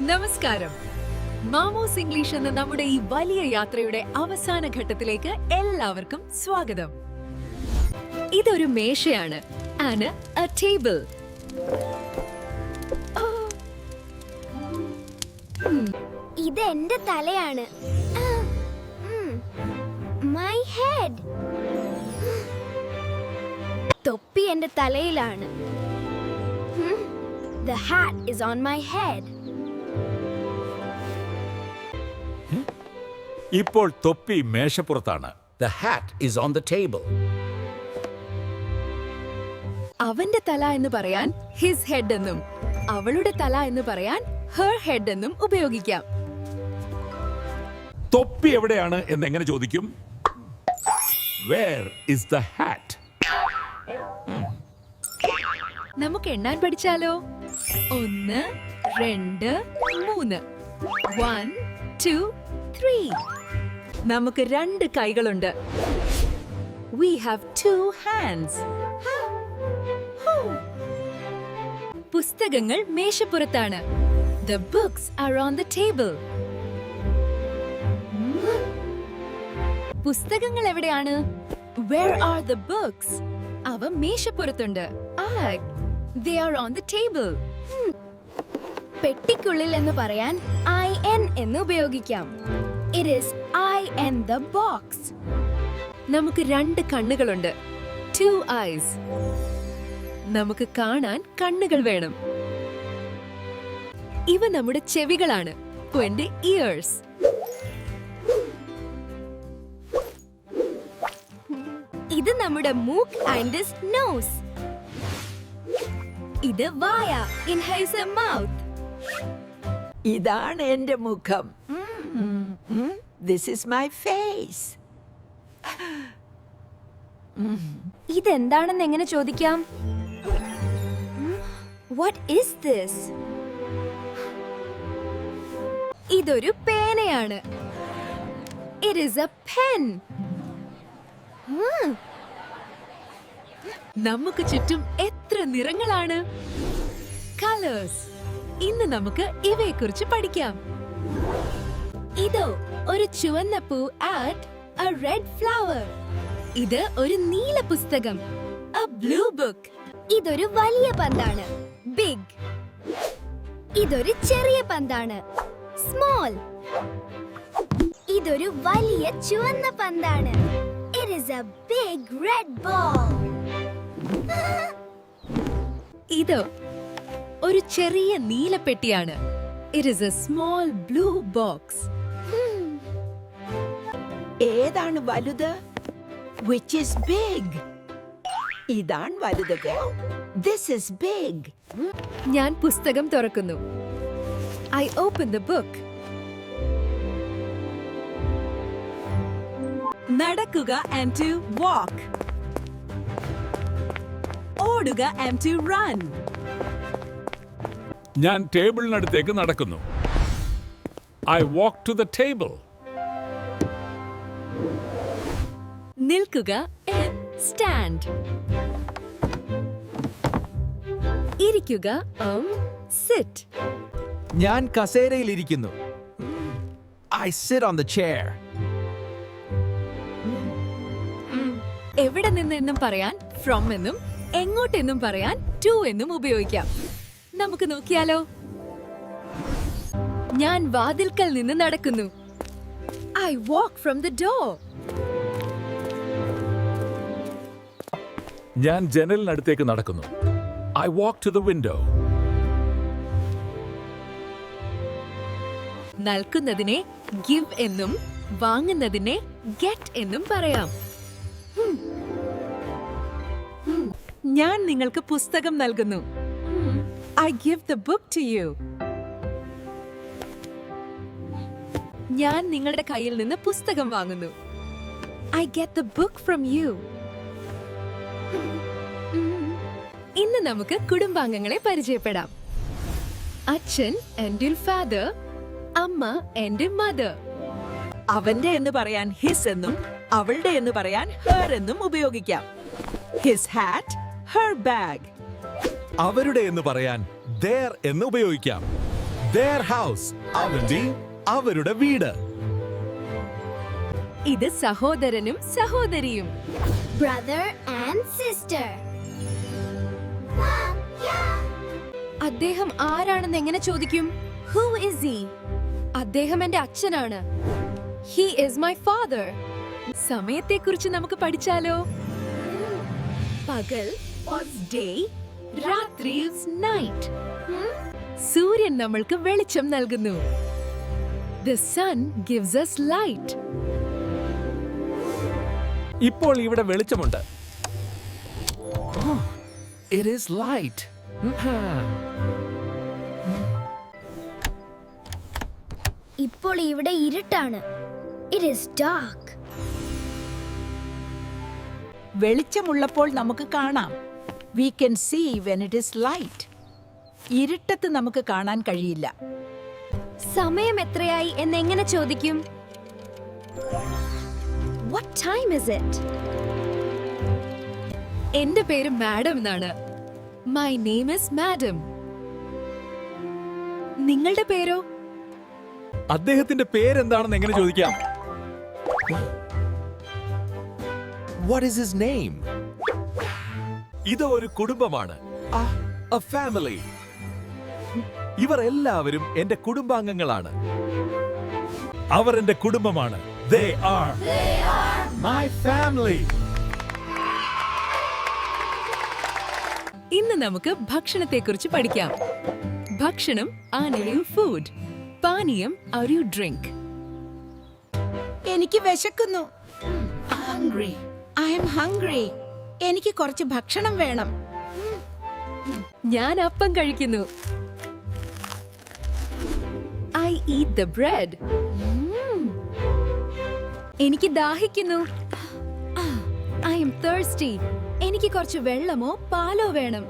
നമസ്കാരം. മാമോസ് ഇംഗ്ലീഷ് എന്ന നമ്മുടെ ഈ വലിയ യാത്രയുടെ അവസാന ഘട്ടത്തിലേക്ക് എല്ലാവർക്കും സ്വാഗതം. ഇതൊരു മേശയാണ്. And A table. ഇത് എന്റെ തലയാണ്. My head. തൊപ്പി എന്റെ തലയിലാണ്. The hat is on my head. ഇപ്പോൾ തൊപ്പി മേശപ്പുറത്താണ്. The hat is on the table. അവന്റെ തല എന്ന് പറയാൻ ഹിസ് ഹെഡ് എന്നും അവളുടെ തല എന്ന് പറയാൻ ഹെർ ഹെഡ് എന്നും ഉപയോഗിക്കാം. തൊപ്പി എവിടെയാണ് എന്ന് എങ്ങനെ ചോദിക്കും? Where is the hat? നമുക്ക് എണ്ണാൻ പഠിച്ചാലോ? 1 2 3. 1 2 3. നമുക്ക് 2 കൈകളുണ്ട്. We have 2 hands. പുസ്തകങ്ങൾ മേശപ്പുറത്താണ്. The books are on the table. പുസ്തകങ്ങൾ എവിടെയാണ്? Where are the books? അവ മേശപ്പുറത്തുണ്ട്. They are on the table. പെട്ടിക്കുള്ളിൽ എന്ന് പറയാൻ I N എന്ന് ഉപയോഗിക്കാം. It is I in the box. നമുക്ക് 2 കണ്ണുകളുണ്ട്. 2 eyes. നമുക്ക് കാണാൻ കണ്ണുകൾ വേണം. ഇവ നമ്മുടെ ചെവികളാണ്. എന്റെ ears. ഇത് നമ്മുടെ മൂക്ക് and his nose. ഇത് വായ in his mouth. ഇതാണ് എന്റെ മുഖം. This is my face. ഇതെന്താണെന്ന് എങ്ങനെ ചോദിക്കാം? What is this? ഇതൊരു പേനയാണ്. It is a pen. നമുക്ക് ചുറ്റും എത്ര നിറങ്ങളാണ്. Colors. ഇന്ന് നമുക്ക് ഇവയെക്കുറിച്ച് പഠിക്കാം. ഇതോ ഒരു ചുവന്ന പൂ at a red flower. ഇത് ഒരു നീല പുസ്തകം. A blue book. ഇതൊരു വലിയ പന്താണ്. Big. ഇതൊരു ചെറിയ പന്താണ്. Small. ഇതൊരു വലിയ ചുവന്ന പന്താണ്. It is a big red ball. ഇത് ഒരു ചെറിയ നീല പെട്ടിയാണ്. It is a small blue box. ഏതാണ് വലുത്? Which is big? ഇതാണ് വലുത്. This is big. ഞാൻ പുസ്തകം തുറക്കുന്നു. I open the book. നടക്കുക and to walk. ഓടുക and to run. ഞാൻ ടേബിളിനടുത്തേക്ക് നടക്കുന്നു. I walk to the table. നിൽക്കുക and stand. ഇരിക്കുക sit. ഞാൻ കസേരയിൽ ഇരിക്കുന്നു. I sit on the chair. എവിടെ നിന്ന് എന്നും പറയാൻ from എന്നും എങ്ങോട്ടെന്നും പറയാൻ to എന്നും ഉപയോഗിക്കാം. നമുക്ക് നോക്കിയാലോ? ഞാൻ വാതിൽക്കൽ നിന്ന് നടക്കുന്നു. I walk from the door. ഞാൻ ജനലിനടുത്തേക്ക് നടക്കുന്നു. I walk to the window. നൽകുന്നതിനെ give എന്നും വാങ്ങുന്നതിനെ get എന്നും പറയാം. ഞാൻ നിങ്ങൾക്ക് പുസ്തകം നൽകുന്നു. I give the book to you. ഞാൻ നിങ്ങളുടെ കയ്യിൽ നിന്ന് പുസ്തകം വാങ്ങുന്നു. I get the book from you. ഇന്ന് നമുക്ക് കുടുംബാംഗങ്ങളെ പരിചയപ്പെടാം. അച്ഛൻ and your father, അമ്മ and mother. അവന്റെ എന്ന് പറയാൻ his എന്നും അവളുടെ എന്ന് പറയാൻ her എന്നും ഉപയോഗിക്കാം. His hat, her bag. അവരുടെ എന്ന് പറയാൻ their എന്ന് ഉപയോഗിക്കാം. their house. അവരുടെ വീട്. ഇത് സഹോദരനും സഹോദരിയും. Brother and sister. അദ്ദേഹം ആരാണെന്ന് എങ്ങനെ ചോദിക്കും? Who is he? അദ്ദേഹം എന്റെ അച്ഛനാണ്. He is my father. സമയത്തെക്കുറിച്ച് നമുക്ക് പഠിച്ചാലോ? പകൽ is day, രാത്രി is night. സൂര്യൻ നമ്മൾക്ക് വെളിച്ചം നൽകുന്നു. The sun gives us light. ഇപ്പോൾ ഇവിടെ വെളിച്ചമുണ്ട്. It is light. ഇപ്പോൾ ഇവിടെ ഇരുട്ടാണ്. It is dark. വെളിച്ചമുള്ളപ്പോൾ നമുക്ക് കാണാം. We can see when it is light. ഇരുട്ടത്ത് നമുക്ക് കാണാൻ കഴിയില്ല. സമയം എത്രയായി എന്ന് എങ്ങനെ ചോദിക്കും? What time is it? എന്റെ പേര് മാഡം എന്നാണ്. My name is Madam. നിങ്ങളുടെ പേരോ? അദ്ദേഹത്തിന്റെ പേരെന്താണെന്ന് എങ്ങനെ ചോദിക്കാം? What is his name? ഇത് ഒരു കുടുംബമാണ്. A family. ഇവർ എല്ലാവരും എന്റെ കുടുംബാംഗങ്ങളാണ്. അവർ എന്റെ കുടുംബമാണ്. They are my family. ഇന്ന് നമുക്ക് ഭക്ഷണത്തെക്കുറിച്ച് പഠിക്കാം. ഭക്ഷണം ആണ് ഫുഡ്. പാനീയം ഒരു ഡ്രിങ്ക്. എനിക്ക് വിശക്കുന്നു. Hungry. I am hungry. എനിക്ക് കുറച്ച് ഭക്ഷണം വേണം. ഞാൻ അപ്പം കഴിക്കുന്നു. I eat the bread. എനിക്ക് ദാഹിക്കുന്നു. I am thirsty. എനിക്ക് കുറച്ച് വെള്ളമോ പാലോ വേണം.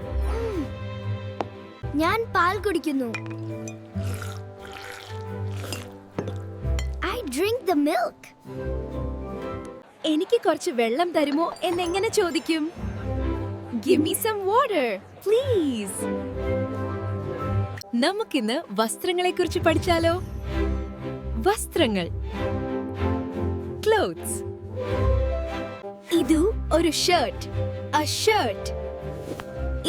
ഞാൻ പാൽ കുടിക്കുന്നു. I drink the milk. എനിക്ക് കുറച്ച് വെള്ളം തരുമോ എന്നെങ്ങനെ ചോദിക്കും? Give me some water, please. നമുക്കിന്ന് വസ്ത്രങ്ങളെക്കുറിച്ച് പഠിച്ചാലോ? വസ്ത്രങ്ങൾ. Clothes. ഇത് ഒരു ഷർട്ട്. A shirt.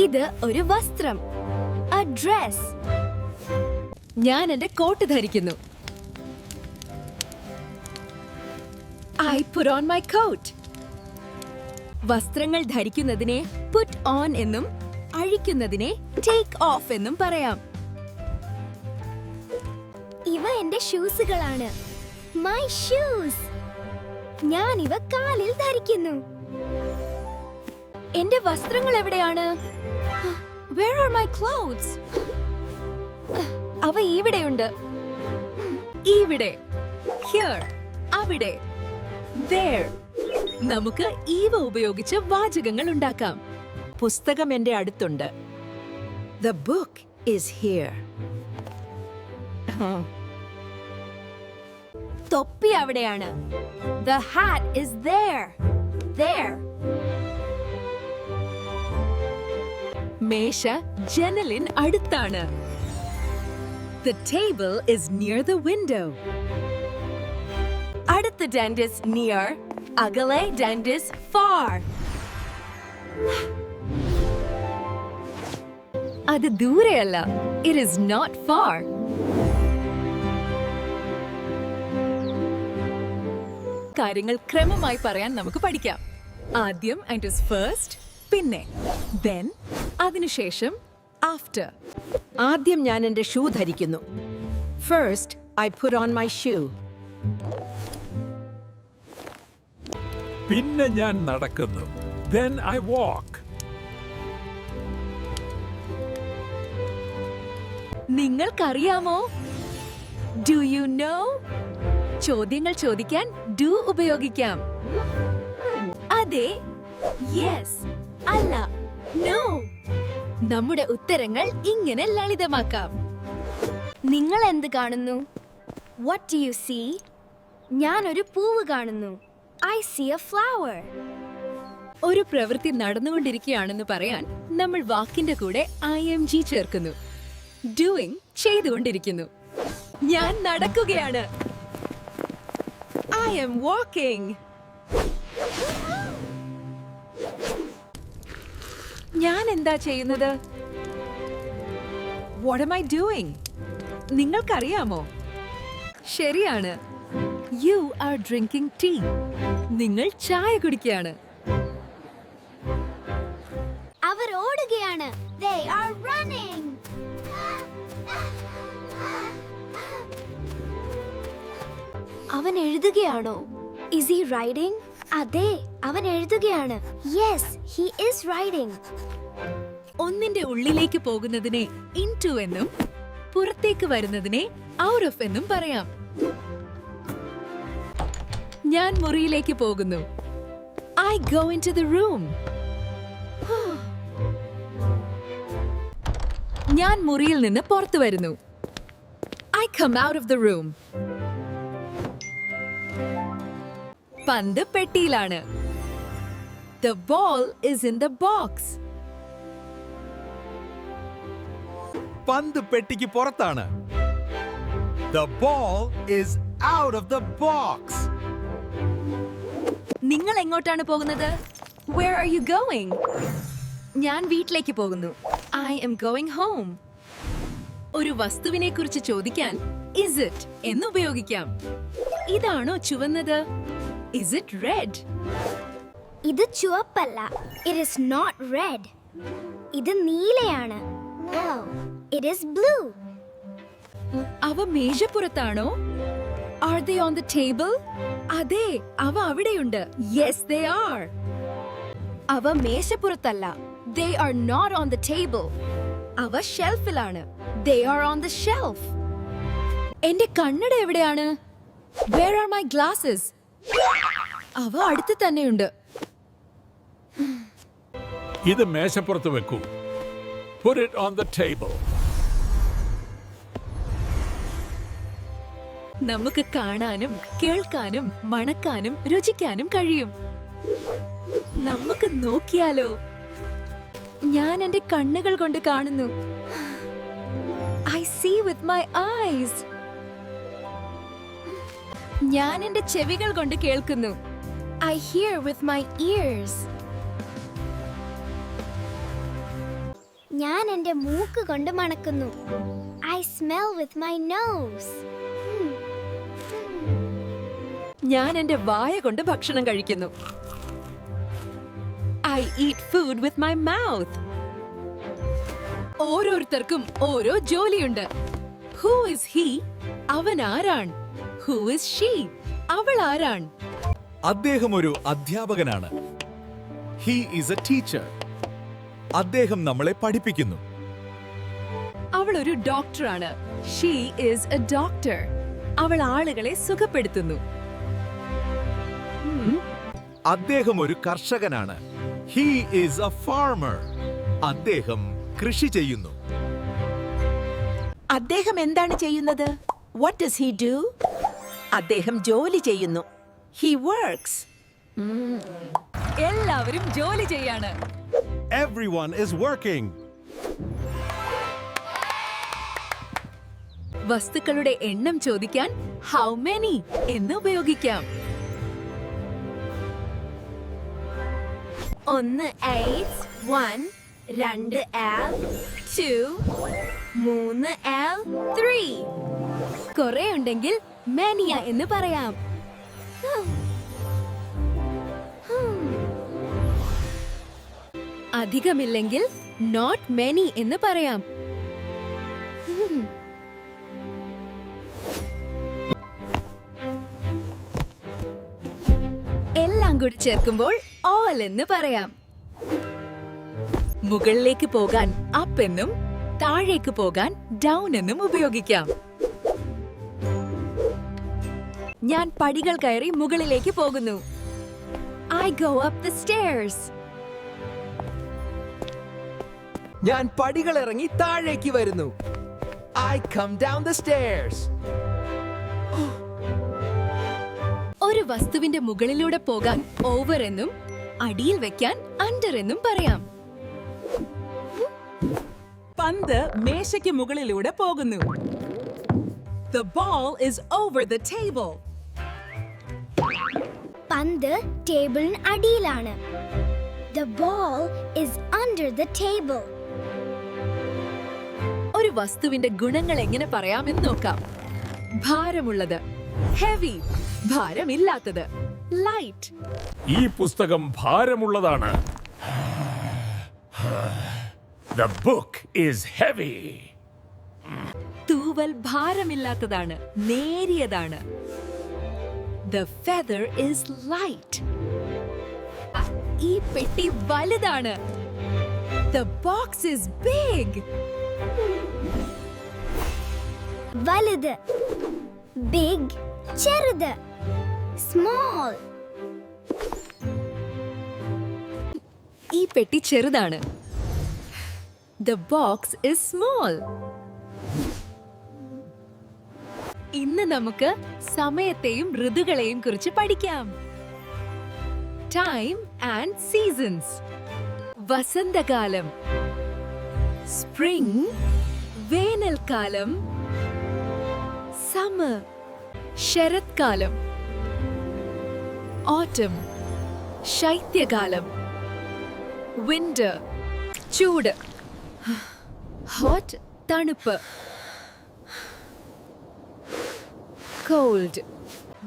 ഇത് ഒരു വസ്ത്രം. A dress. ഞാൻ എന്റെ കോട്ട് ധരിക്കുന്നു. I put on my coat. വസ്ത്രങ്ങൾ ധരിക്കുന്നതിനെ put on എന്നും അഴിക്കുന്നതിനെ take off എന്നും പറയാം. ഇവ എന്റെ ഷൂസുകളാണ്. My shoes. ഞാൻ ഇവ കാലിൽ ധരിക്കുന്നു. എന്റെ വസ്ത്രങ്ങൾ എവിടെയാണ്? Where are my clothes? അവ ഇവിടെയുണ്ട്. ഇവിടെ. Here. അവിടെ. There. നമുക്ക് ഇവ ഉപയോഗിച്ച് വാചകങ്ങൾ ഉണ്ടാക്കാം. പുസ്തകം എന്റെ അടുത്തുണ്ട്. The book is here. തൊപ്പി അവിടെയാണ്. The hat is there. There. മേശ ജനലിൻ അടുത്താണ്. The table is near the window. അടുത്ത dentist near, അകലെ dentist far. അത് ദൂരെയല്ല. It is not far. കാര്യങ്ങൾ ക്രമമായി പറയാൻ നമുക്ക് പഠിക്കാം. ആദ്യം and is first, പിന്നെ then, അതിനുശേഷം after. ആദ്യം ഞാൻ എന്റെ ഷൂ ധരിക്കുന്നു. First, I put on my shoe. പിന്നെ ഞാൻ നടക്കുന്നു. Then I walk. നിങ്ങൾക്കറിയാമോ? Do you know? ചോദ്യങ്ങൾ ചോദിക്കാൻ do ഉപയോഗിക്കാം. അതെ, yes, അല്ല, no. നമ്മുടെ ഉത്തരങ്ങൾ ഇങ്ങനെ ലളിതമാക്കാം. നിങ്ങൾ എന്ത് കാണുന്നു? What do you see? ഞാൻ ഒരു പൂവ് കാണുന്നു. I see a flower. ഒരു പ്രവൃത്തി നടന്നുകൊണ്ടിരിക്കുകയാണെന്ന് പറയാൻ നമ്മൾ വാക്കിന്റെ കൂടെ ing ചേർക്കുന്നു. Doing ചെയ്തുകൊണ്ടിരിക്കുന്നു. ഞാൻ നടക്കുകയാണ്. I am walking. ഞാൻ എന്താ ചെയ്യുന്നത്? What am I doing? നിങ്ങൾക്കറിയാമോ? ശരിയാണ്. You are drinking tea. നിങ്ങൾ ചായ കുടിക്കുകയാണ്. അവർ ഓടുകയാണ്. They are running. അവൻ എഴുതുകയാണോ? Is he writing? അതെ, അവൻ എഴുതുകയാണ്. Yes, he is writing. ഒന്നിന്റെ ഉള്ളിലേക്ക് പോകുന്നതിനെ into എന്നും പുറത്തേക്ക് വരുന്നതിനെ out of എന്നും പറയാം. ഞാൻ മുറിയിലേക്ക് പോകുന്നു. I go into the room. ഞാൻ മുറിയിൽ നിന്ന് പുറത്തു വരുന്നു. I come out of the room. പന്ത് പെട്ടിയിലാണ്. The ball is in the box. പന്ത് പെട്ടിക്ക് പുറത്താണ്. The ball is out of the box. നിങ്ങൾ എങ്ങോട്ടാണ് പോകുന്നത്? Where are you going? ഞാൻ വീട്ടിലേക്ക് പോകുന്നു. I am going home. ഒരു വസ്തുവിനെ കുറിച്ച് ചോദിക്കാൻ is it എന്ന് ഉപയോഗിക്കാം. ഇതാണോ ചുവന്നത്? Is it red? ഇത് ചുവപ്പല്ല. It is not red. ഇത് നീലയാണ്. No, it is blue. അവ മേശപ്പുറത്താണോ? Are they on the table? അതെ, അവ അവിടെയുണ്ട്. Yes, they are. അവ മേശപ്പുറത്തല്ല. They are not on the table. അവ ഷെൽഫിലാണ്. They are on the shelf. എന്റെ കണ്ണട എവിടെയാണ്? Where are my glasses? അവ അടുത്ത് തന്നെയുണ്ട്. ഇത് മേശപ്പുറത്ത് വെക്കൂ. Put it on the table. നമുക്ക് കാണാനും കേൾക്കാനും മണക്കാനും രുചിക്കാനും കഴിയും. നമുക്ക് നോക്കിയാലോ? ഞാൻ എന്റെ കണ്ണുകൾ കൊണ്ട് കാണുന്നു. I see with my eyes. ഞാൻ എന്റെ ചെവികൾ കൊണ്ട് കേൾക്കുന്നു. I hear with my ears. ഞാൻ എൻ്റെ മൂക്ക് കൊണ്ട് മണക്കുന്നു. I smell with my nose. ഞാൻ എന്റെ വായ കൊണ്ട് ഭക്ഷണം കഴിക്കുന്നു. I eat food with my mouth. ഓരോരുത്തർക്കും ഓരോ ജോലിയുണ്ട്. Who is he? അവൻ ആരാണ്? Who is she? അവൾ ആരാണ്? അദ്ദേഹം ഒരു അധ്യാപകനാണ്. He is a teacher. അദ്ദേഹം നമ്മളെ പഠിപ്പിക്കുന്നു. അവൾ ഒരു ഡോക്ടറാണ്. She is a doctor. അവൾ ആളുകളെ സുഖപ്പെടുത്തുന്നു. അദ്ദേഹം ഒരു കർഷകനാണ്. He is a farmer. അദ്ദേഹം കൃഷി ചെയ്യുന്നു. അദ്ദേഹം എന്താണ് ചെയ്യുന്നത്? What does he do? അദ്ദേഹം ജോലി ചെയ്യുന്നു. He works. എല്ലാവരും ജോലി ചെയ്യാണ്. Everyone is working. വസ്തുക്കളുടെ എണ്ണം ചോദിക്കാൻ how many എന്ന് ഉപയോഗിക്കാം. 1 8 1 2 L 2 3 L 3. കുറെ ഉണ്ടെങ്കിൽ many എന്ന് പറയാം. അധികമില്ലെങ്കിൽ not many എന്ന് പറയാം. എല്ലാം കൂടി ചേർക്കുമ്പോൾ all എന്ന് പറയാം. മുകളിലേക്ക് പോകാൻ up എന്നും താഴേക്ക് പോകാൻ down എന്നും ഉപയോഗിക്കാം. ഞാൻ പടികൾ കയറി മുകളിലേക്ക് പോകുന്നു. I go up the stairs. ഞാൻ പടികൾ ഇറങ്ങി താഴേക്ക് വരുന്നു. I come down the stairs. ഒരു വസ്തുവിന്റെ മുകളിലൂടെ പോകാൻ over എന്നും അടിയിൽ വെക്കാൻ under എന്നും പറയാം. പന്ത് മേശയ്ക്ക് മുകളിലൂടെ പോകുന്നു. The ball is over the table. പന്ത് ടേബിളിന് അടിയിലാണ്. The ball is under the table. ഒരു വസ്തുവിന്റെ ഗുണങ്ങൾ എങ്ങനെ പറയാമെന്ന് നോക്കാം. ഭാരമുള്ളത്, ഹെവി. ഭാരമില്ലാത്തത്, ലൈറ്റ്. ഈ പുസ്തകം ഭാരമുള്ളതാണ്. The book is heavy. തൂവൽ ഭാരമില്ലാത്തതാണ്, നേരിയതാണ്. The feather is light. ഈ പെട്ടി വലുതാണ്. The box is big. വലുത്, big, ചെറുത്, small. ഈ പെട്ടി ചെറുതാണ്. The box is small. ഇന്ന് നമുക്ക് സമയത്തെയും ഋതുക്കളെയും കുറിച്ച് പഠിക്കാം. Time and seasons. വസന്തകാലം, സ്പ്രിംഗ്, വേനൽക്കാലം, സമ്മർ, ശരത്കാലം, ഓട്ടം, ശൈത്യകാലം, വിന്റർ, ചൂട്, ഹോട്ട്, തണുപ്പ്, കോൾഡ്.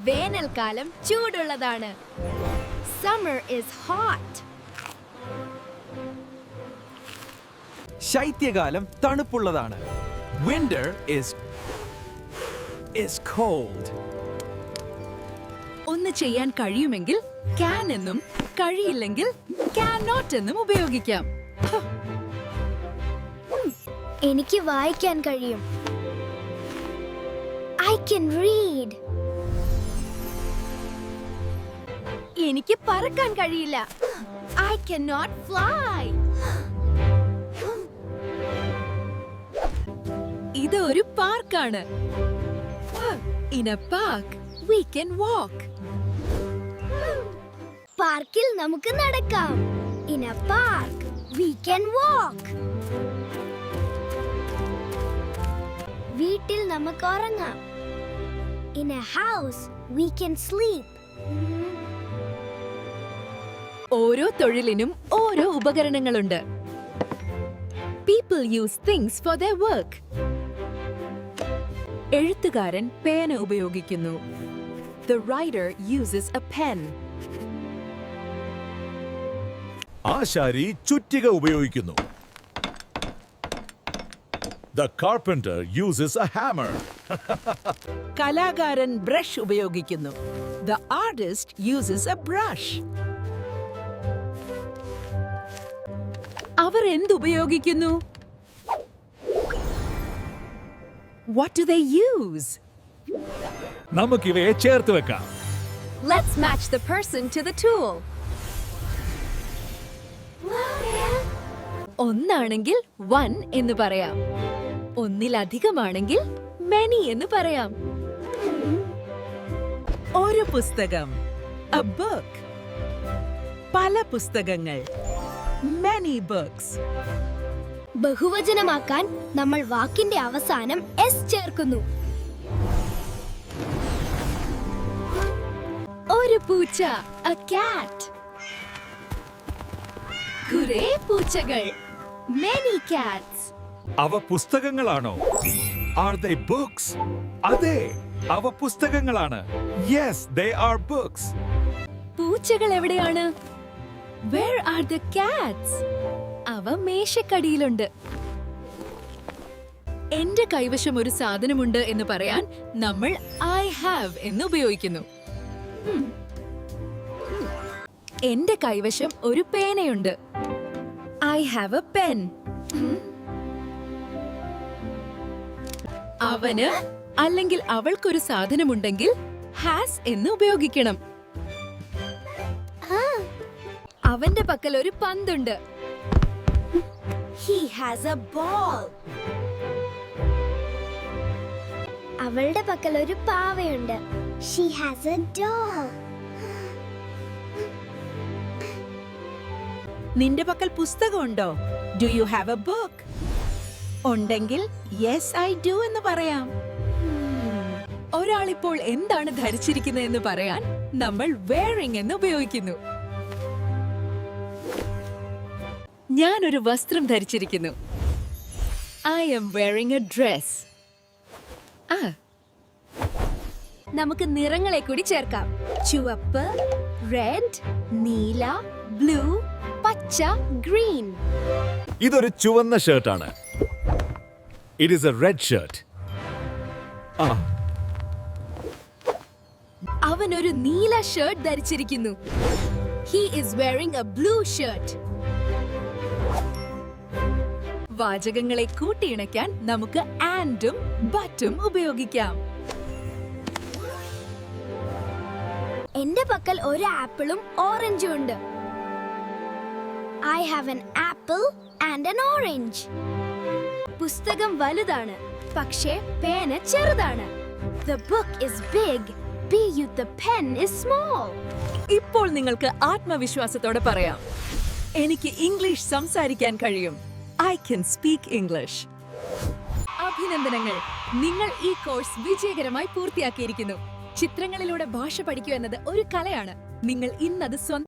വേനൽക്കാലം ചൂടുള്ളതാണ്. Summer is hot. ശൈത്യകാലം തണുപ്പുള്ളതാണ്. Winter is cold. ഒന്ന് ചെയ്യാൻ കഴിയുമെങ്കിൽ can എന്നും കഴിയില്ലെങ്കിൽ cannot എന്നും ഉപയോഗിക്കാം. എനിക്ക് വായിക്കാൻ കഴിയും. I can read. എനിക്ക് പറക്കാൻ കഴിയില്ല. I cannot fly. ഇത് ഒരു പാർക്കാണ്. In a park we can walk. പാർക്കിൽ നമുക്ക് നടക്കാം. In a park we can walk. വീട്ടിൽ നമുക്ക് ഉറങ്ങാം. In a house we can sleep. ഓരോ തൊഴിലിനും ഓരോ ഉപകരണങ്ങളുണ്ട്. People use things for their work. എഴുത്തുകാരൻ പേന ഉപയോഗിക്കുന്നു. The writer uses a pen. ആശാരി ചുറ്റിക ഉപയോഗിക്കുന്നു. The carpenter uses a hammer. കലാകാരൻ ബ്രഷ് ഉപയോഗിക്കുന്നു. The artist uses a brush. അവർ എന്തുപയോഗിക്കുന്നു? What do they use? നമുക്കിവയെ ചേർത്ത് വെക്കാം. Let's match the person to the tool. ഒന്നാണെങ്കിൽ one എന്ന് പറയാം. ഒന്നിലധികമാണെങ്കിൽ many എന്ന് പറയാം. ഒരു പുസ്തകം, a book. പല പുസ്തകങ്ങൾ, many books. ബഹുവചനമാക്കാൻ നമ്മൾ വാക്കിന്റെ അവസാനം s ചേർക്കുന്നു. ഒരു പൂച്ച, a cat. കുറേ പൂച്ചകൾ, many cats. അവ പുസ്തകങ്ങളാണോ? Are they books? അതെ, അവ പുസ്തകങ്ങളാണ്. Yes, they are books. പൂച്ചകൾ എവിടെയാണ്? Where are the cats? അവ മേശക്കടിയിലുണ്ട്. എന്റെ കൈവശം ഒരു സാധനമുണ്ട് എന്ന് പറയാൻ നമ്മൾ I have എന്ന് ഉപയോഗിക്കുന്നു. എന്റെ കൈവശം ഒരു പേനയുണ്ട്. I have a pen. അവന് അല്ലെങ്കിൽ അവൾക്കൊരു സാധനമുണ്ടെങ്കിൽ has എന്ന് ഉപയോഗിക്കണം. അവന്റെ പക്കൽ ഒരു പന്തുണ്ട്. He has a ball. അവളുടെ പക്കൽ ഒരു പാവയുണ്ട്. She has a doll. നിന്റെ പക്കൽ പുസ്തകമുണ്ടോ? Do you have a book? ഉണ്ടെങ്കിൽ യെസ് ഐ ഡു എന്ന് പറയാം. ഒരാളിപ്പോൾ എന്താണ് ധരിച്ചിരിക്കുന്നത് എന്ന് പറയാൻ നമ്മൾ wearing എന്ന് ഉപയോഗിക്കുന്നു. ഞാൻ ഒരു വസ്ത്രം ധരിച്ചിരിക്കുന്നു. I am wearing a dress. നമുക്ക് നിറങ്ങളെ കൂടി ചേർക്കാം. ചുവപ്പ്, റെഡ്, നീല, ബ്ലൂ, പച്ച, ഗ്രീൻ. ഇതൊരു ചുവന്ന ഷർട്ടാണ്. It is a red shirt. അവൻ ഒരു നീല ഷർട്ട് ധരിച്ചിരിക്കുന്നു. He is wearing a blue shirt. വാചകങ്ങളെ കൂട്ടിയിണയ്ക്കാൻ നമുക്ക് ആൻഡും ബട്ടും ഉപയോഗിക്കാം. എന്റെ പക്കൽ ഒരു ആപ്പിളും ഓറഞ്ചും ഉണ്ട്. I have an apple and an orange. പുസ്തകം വലുതാണ്, പക്ഷേ പേന ചെറുതാണ്. The book is big, but the pen is small. ഇപ്പോൾ നിങ്ങൾക്ക് ആത്മവിശ്വാസത്തോടെ പറയാം, എനിക്ക് ഇംഗ്ലീഷ് സംസാരിക്കാൻ കഴിയും. I can speak English. അഭിനന്ദനങ്ങൾ, നിങ്ങൾ ഈ കോഴ്സ് വിജയകരമായി പൂർത്തിയാക്കിയിരിക്കുന്നു. ചിത്രങ്ങളിലൂടെ ഭാഷ പഠിക്കുക എന്നത് ഒരു കലയാണ്. നിങ്ങൾ ഇന്നത് സ്വന്തം